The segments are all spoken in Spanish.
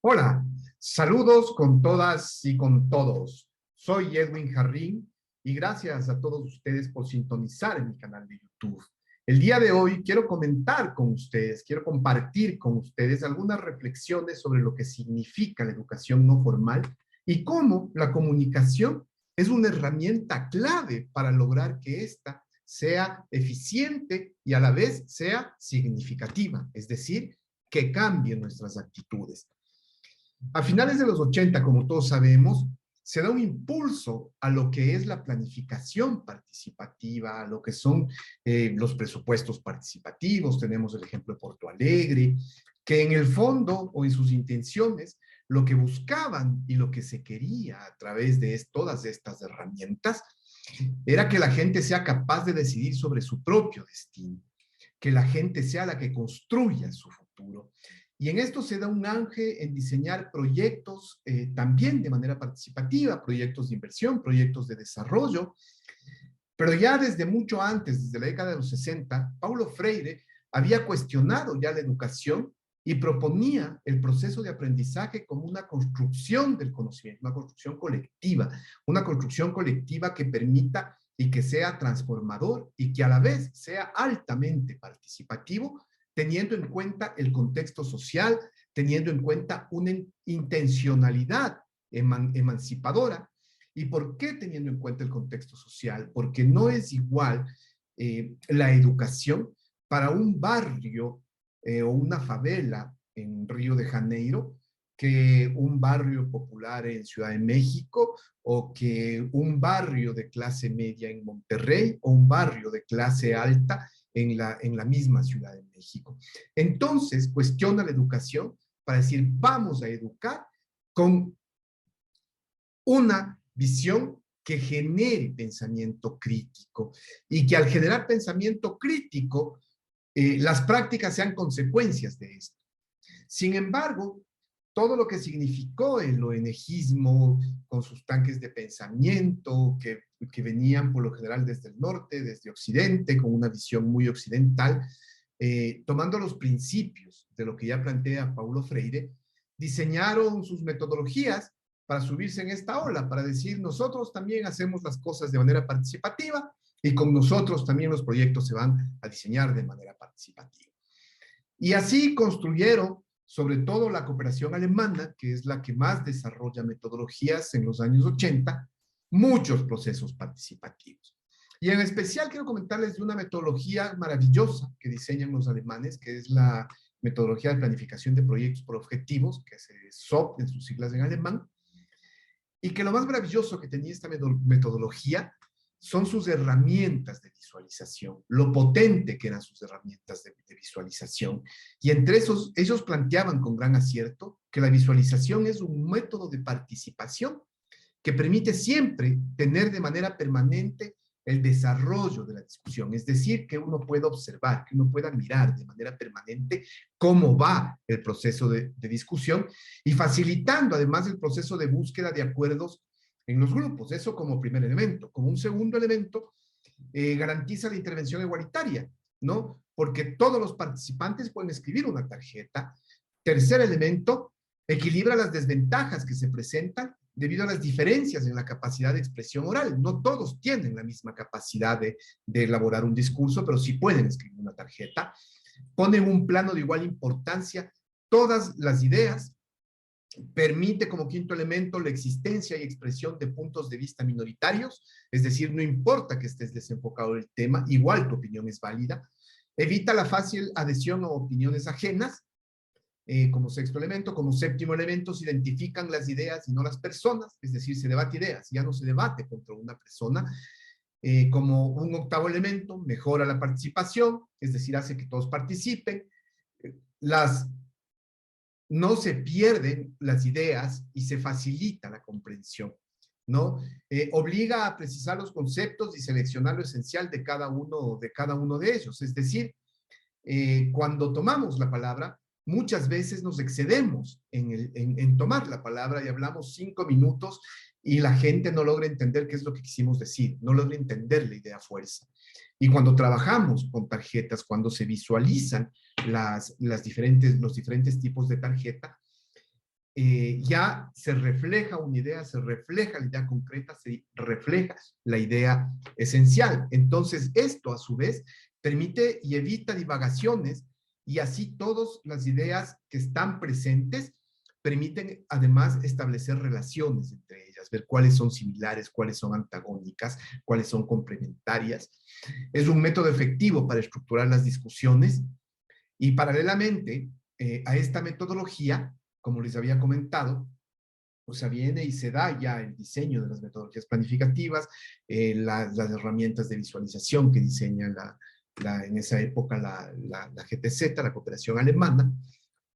Hola, saludos con todas y con todos. Soy Edwin Jarrín y gracias a todos ustedes por sintonizar en mi canal de YouTube. El día de hoy quiero comentar con ustedes, quiero compartir con ustedes algunas reflexiones sobre lo que significa la educación no formal y cómo la comunicación es una herramienta clave para lograr que ésta sea eficiente y a la vez sea significativa, es decir, que cambie nuestras actitudes. A finales de los 80, como todos sabemos, se da un impulso a lo que es la planificación participativa, a lo que son los presupuestos participativos. Tenemos el ejemplo de Porto Alegre, que en el fondo o en sus intenciones, lo que buscaban y lo que se quería a través de todas estas herramientas era que la gente sea capaz de decidir sobre su propio destino, que la gente sea la que construya su futuro. Y en esto se da un auge en diseñar proyectos también de manera participativa, proyectos de inversión, proyectos de desarrollo, pero ya desde mucho antes, desde la década de los 60, Paulo Freire había cuestionado ya la educación y proponía el proceso de aprendizaje como una construcción del conocimiento, una construcción colectiva que permita y que sea transformador y que a la vez sea altamente participativo, teniendo en cuenta el contexto social, teniendo en cuenta una intencionalidad emancipadora. ¿Y por qué teniendo en cuenta el contexto social? Porque no es igual la educación para un barrio o una favela en Río de Janeiro que un barrio popular en Ciudad de México o que un barrio de clase media en Monterrey o un barrio de clase alta en la misma Ciudad de México. Entonces, cuestiona la educación para decir, vamos a educar con una visión que genere pensamiento crítico y que al generar pensamiento crítico, las prácticas sean consecuencias de esto. Sin embargo, todo lo que significó el ONGismo con sus tanques de pensamiento que venían por lo general desde el norte, desde Occidente, con una visión muy occidental, tomando los principios de lo que ya plantea Paulo Freire, diseñaron sus metodologías para subirse en esta ola, para decir nosotros también hacemos las cosas de manera participativa y con nosotros también los proyectos se van a diseñar de manera participativa. Y así construyeron sobre todo la cooperación alemana, que es la que más desarrolla metodologías en los años 80, muchos procesos participativos. Y en especial quiero comentarles de una metodología maravillosa que diseñan los alemanes, que es la metodología de planificación de proyectos por objetivos, que es SOP en sus siglas en alemán, y que lo más maravilloso que tenía esta metodología son sus herramientas de visualización, lo potente que eran sus herramientas de visualización. Y entre esos, ellos planteaban con gran acierto que la visualización es un método de participación que permite siempre tener de manera permanente el desarrollo de la discusión, es decir, que uno pueda observar, que uno pueda mirar de manera permanente cómo va el proceso de discusión y facilitando además el proceso de búsqueda de acuerdos en los grupos. Eso como primer elemento. Como un segundo elemento, garantiza la intervención igualitaria, ¿no? Porque todos los participantes pueden escribir una tarjeta. Tercer elemento, equilibra las desventajas que se presentan debido a las diferencias en la capacidad de expresión oral. No todos tienen la misma capacidad de elaborar un discurso, pero sí pueden escribir una tarjeta. Pone en un plano de igual importancia todas las ideas, permite como quinto elemento la existencia y expresión de puntos de vista minoritarios, es decir, no importa que estés desenfocado del tema, igual tu opinión es válida. Evita la fácil adhesión a opiniones ajenas, como sexto elemento. Como séptimo elemento, se identifican las ideas y no las personas, es decir, se debate ideas, ya no se debate contra una persona. Como un octavo elemento, mejora la participación, es decir, hace que todos participen. Las no se pierden las ideas y se facilita la comprensión, ¿no? Obliga a precisar los conceptos y seleccionar lo esencial de cada uno de ellos. Es decir, cuando tomamos la palabra, muchas veces nos excedemos en tomar la palabra y hablamos 5 minutos y la gente no logra entender qué es lo que quisimos decir, no logra entender la idea fuerza. Y cuando trabajamos con tarjetas, cuando se visualizan los diferentes tipos de tarjeta, ya se refleja una idea, se refleja la idea concreta, se refleja la idea esencial. Entonces, esto a su vez permite y evita divagaciones y así todas las ideas que están presentes permiten además establecer relaciones entre ellas, ver cuáles son similares, cuáles son antagónicas, cuáles son complementarias. Es un método efectivo para estructurar las discusiones y paralelamente a esta metodología, como les había comentado, o sea, viene y se da ya el diseño de las metodologías planificativas, las herramientas de visualización que diseña en esa época la GTZ, la cooperación alemana,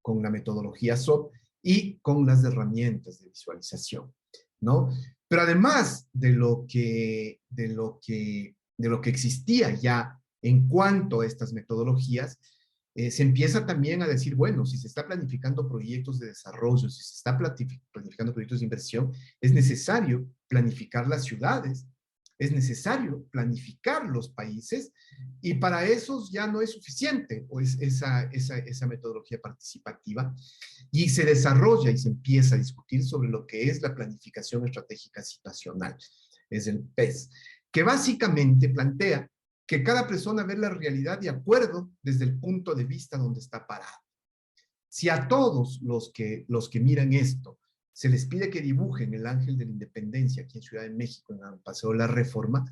con la metodología SOP y con las herramientas de visualización, ¿no? Pero además de lo que existía ya en cuanto a estas metodologías, se empieza también a decir, bueno, si se está planificando proyectos de desarrollo, si se está planificando proyectos de inversión, es necesario planificar las ciudades, es necesario planificar los países y para eso ya no es suficiente pues, esa metodología participativa y se desarrolla y se empieza a discutir sobre lo que es la planificación estratégica situacional, es el PES, que básicamente plantea que cada persona ve la realidad de acuerdo desde el punto de vista donde está parado. Si a todos los que miran esto se les pide que dibujen el ángel de la independencia aquí en Ciudad de México, en el Paseo de la Reforma,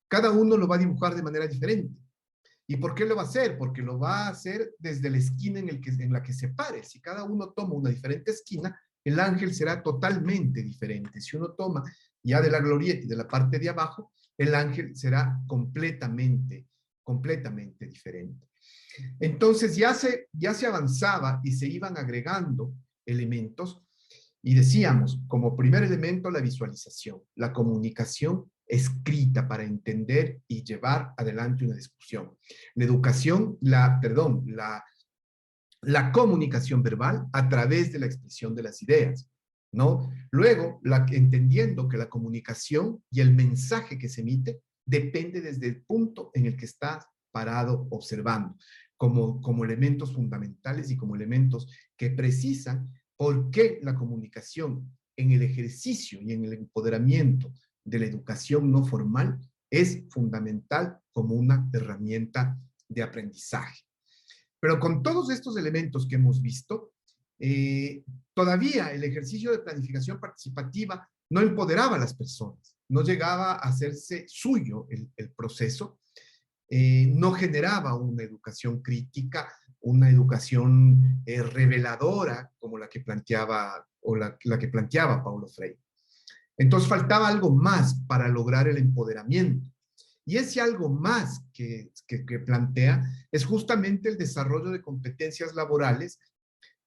cada uno lo va a dibujar de manera diferente. ¿Y por qué lo va a hacer? Porque lo va a hacer desde la esquina en la que se pare. Si cada uno toma una diferente esquina, el ángel será totalmente diferente. Si uno toma ya de la glorieta y de la parte de abajo, el ángel será completamente diferente. Entonces ya se avanzaba y se iban agregando elementos y decíamos, como primer elemento, la visualización, la comunicación escrita para entender y llevar adelante una discusión. La educación, la comunicación verbal a través de la expresión de las ideas, ¿no? Luego, entendiendo que la comunicación y el mensaje que se emite depende desde el punto en el que estás parado observando, como elementos fundamentales y como elementos que precisan por qué la comunicación en el ejercicio y en el empoderamiento de la educación no formal es fundamental como una herramienta de aprendizaje. Pero con todos estos elementos que hemos visto, todavía el ejercicio de planificación participativa no empoderaba a las personas, no llegaba a hacerse suyo el proceso, no generaba una educación crítica, una educación reveladora como la que planteaba o la que planteaba Paulo Freire. Entonces faltaba algo más para lograr el empoderamiento. Y ese algo más que plantea es justamente el desarrollo de competencias laborales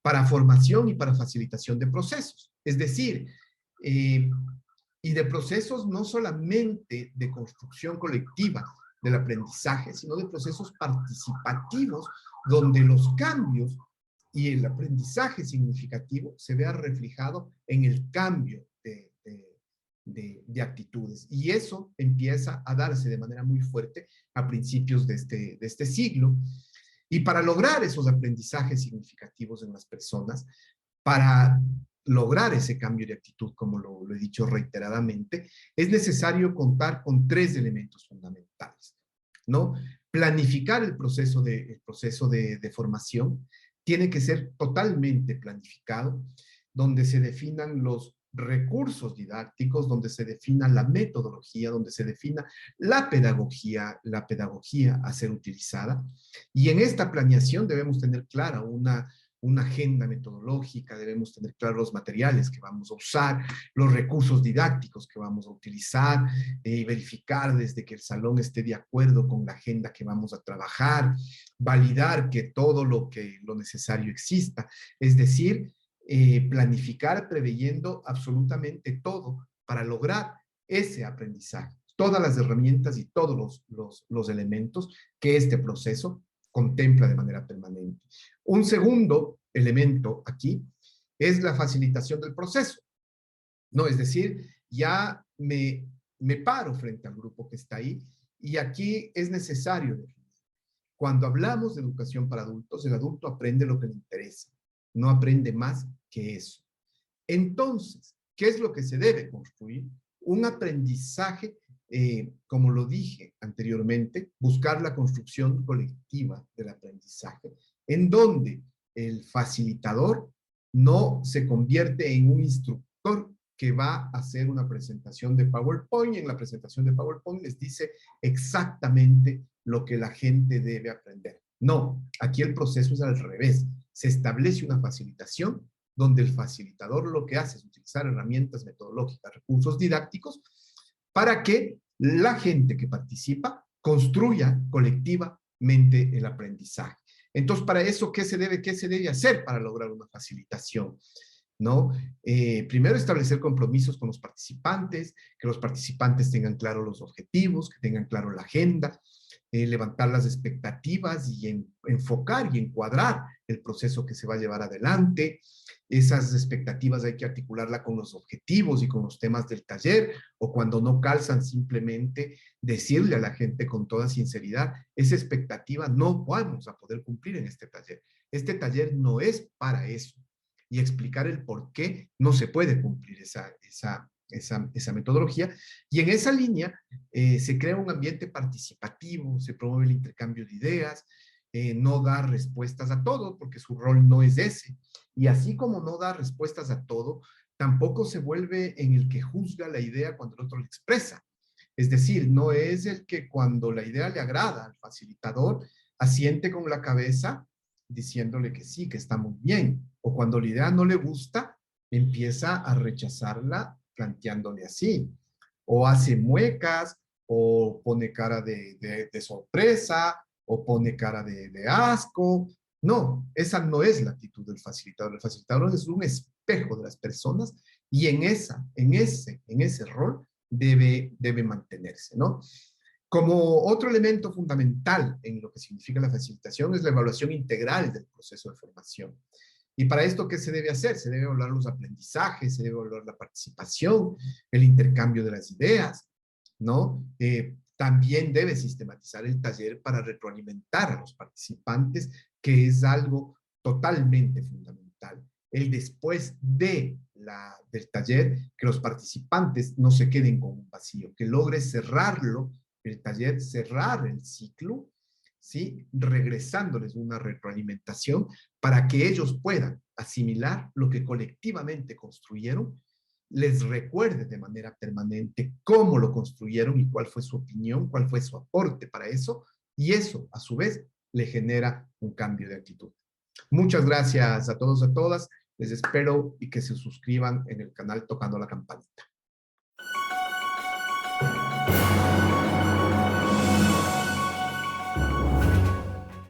para formación y para facilitación de procesos. Es decir, y de procesos no solamente de construcción colectiva del aprendizaje, sino de procesos participativos donde los cambios y el aprendizaje significativo se vea reflejado en el cambio de actitudes. Y eso empieza a darse de manera muy fuerte a principios de este siglo. Y para lograr esos aprendizajes significativos en las personas, para lograr ese cambio de actitud, como lo he dicho reiteradamente, es necesario contar con tres elementos fundamentales, ¿no? Planificar el proceso de formación tiene que ser totalmente planificado, donde se definan los recursos didácticos, donde se defina la metodología, donde se defina la pedagogía a ser utilizada. Y en esta planeación debemos tener clara una agenda metodológica, debemos tener claros los materiales que vamos a usar, los recursos didácticos que vamos a utilizar, y verificar desde que el salón esté de acuerdo con la agenda que vamos a trabajar, validar que todo lo necesario exista, es decir, planificar preveyendo absolutamente todo para lograr ese aprendizaje, todas las herramientas y todos los elementos que este proceso contempla de manera permanente. Un segundo elemento aquí es la facilitación del proceso, ¿no? Es decir, ya me paro frente al grupo que está ahí y aquí es necesario definir. Cuando hablamos de educación para adultos, el adulto aprende lo que le interesa, no aprende más que eso. Entonces, ¿qué es lo que se debe construir? Un aprendizaje, como lo dije anteriormente, buscar la construcción colectiva del aprendizaje, en donde el facilitador no se convierte en un instructor que va a hacer una presentación de PowerPoint, y en la presentación de PowerPoint les dice exactamente lo que la gente debe aprender. No, aquí el proceso es al revés. Se establece una facilitación donde el facilitador lo que hace es utilizar herramientas metodológicas, recursos didácticos, para que la gente que participa construya colectivamente el aprendizaje. Entonces, para eso, ¿qué se debe hacer para lograr una facilitación? ¿No? Primero, establecer compromisos con los participantes, que los participantes tengan claro los objetivos, que tengan claro la agenda, levantar las expectativas y enfocar y encuadrar el proceso que se va a llevar adelante. Esas expectativas hay que articularla con los objetivos y con los temas del taller, o cuando no calzan, simplemente decirle a la gente con toda sinceridad, esa expectativa no vamos a poder cumplir en este taller. Este taller no es para eso. Y explicar el por qué no se puede cumplir esa metodología. Y en esa línea se crea un ambiente participativo, se promueve el intercambio de ideas, no da respuestas a todo, porque su rol no es ese. Y así como no da respuestas a todo, tampoco se vuelve en el que juzga la idea cuando el otro la expresa. Es decir, no es el que cuando la idea le agrada al facilitador, asiente con la cabeza diciéndole que sí, que está muy bien. O cuando la idea no le gusta, empieza a rechazarla planteándole así. O hace muecas, o pone cara de sorpresa, o pone cara de asco. No, esa no es la actitud del facilitador. El facilitador es un espejo de las personas y en ese rol debe mantenerse, ¿no? Como otro elemento fundamental en lo que significa la facilitación es la evaluación integral del proceso de formación. Y para esto, ¿qué se debe hacer? Se debe evaluar los aprendizajes, se debe evaluar la participación, el intercambio de las ideas, ¿no? También debe sistematizar el taller para retroalimentar a los participantes, que es algo totalmente fundamental. El después del taller, que los participantes no se queden con un vacío, que logre cerrarlo, el taller, cerrar el ciclo, ¿sí? Regresándoles una retroalimentación para que ellos puedan asimilar lo que colectivamente construyeron, les recuerde de manera permanente cómo lo construyeron y cuál fue su opinión, cuál fue su aporte para eso, y eso, a su vez, le genera un cambio de actitud. Muchas gracias a todos, a todas. Les espero y que se suscriban en el canal tocando la campanita.